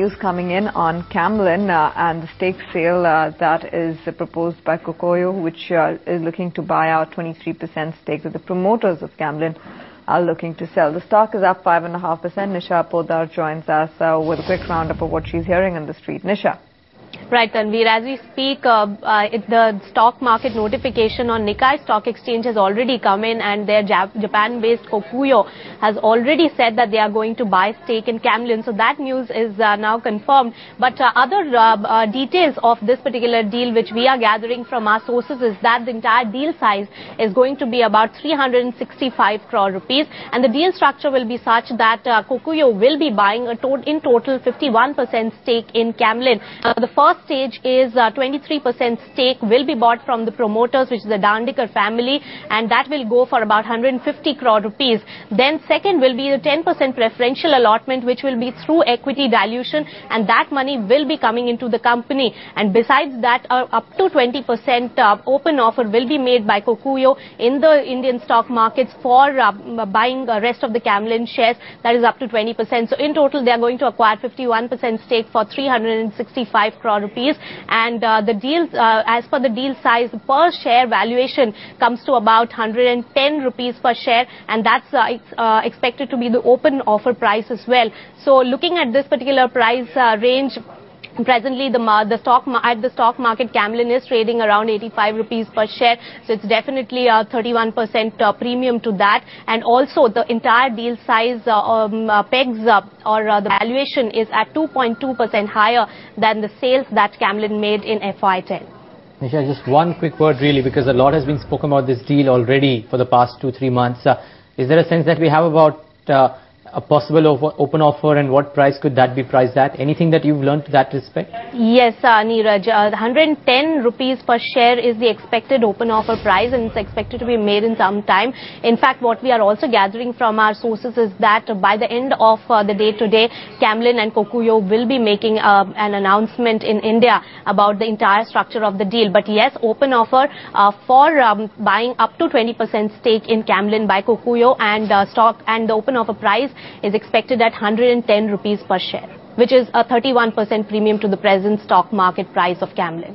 news coming in on Camlin and the stake sale that is proposed by Cocoyo, which is looking to buy out 23% stake that the promoters of Camlin are looking to sell. The stock is up 5.5%. Nisha Podar joins us with a quick roundup of what she's hearing on the street. Nisha. Right, Tanveer. As we speak, the stock market notification on Nikkei Stock Exchange has already come in, and their Japan-based Cocoyo has already said that they are going to buy stake in Camlin. So that news is now confirmed. But other details of this particular deal, which we are gathering from our sources, is that the entire deal size is going to be about 365 crore rupees, and the deal structure will be such that Cocoyo will be buying in total 51% stake in Camlin. The first stage is 23% stake will be bought from the promoters, which is the Dandekar family, and that will go for about 150 crore rupees. Then second will be the 10% preferential allotment, which will be through equity dilution, and that money will be coming into the company. And besides that, up to 20% open offer will be made by Cocoyo in the Indian stock markets for buying the rest of the Camlin shares. That is up to 20%. So in total, they are going to acquire 51% stake for 365 crore rupees, and the deal, as per the deal size, per share valuation comes to about 110 rupees per share, and that's expected to be the open offer price as well. So looking at this particular price range, presently the stock market, Camlin is trading around 85 rupees per share, so it's definitely a 31% premium to that. And also the entire deal size pegs or the valuation is at 2.2% higher than the sales that Camlin made in FY10. Nisha, just one quick word really, because a lot has been spoken about this deal already for the past 2-3 months. Is there a sense that we have about a possible open offer, and what price could that be priced at? Anything that you've learned to that respect? Yes, Neeraj. 110 rupees per share is the expected open offer price, and it's expected to be made in some time. In fact, what we are also gathering from our sources is that by the end of the day today, Camlin and Cocoyo will be making an announcement in India about the entire structure of the deal. But yes, open offer for buying up to 20% stake in Camlin by Cocoyo, and the open offer price is expected at 110 rupees per share, which is a 31% premium to the present stock market price of Camlin.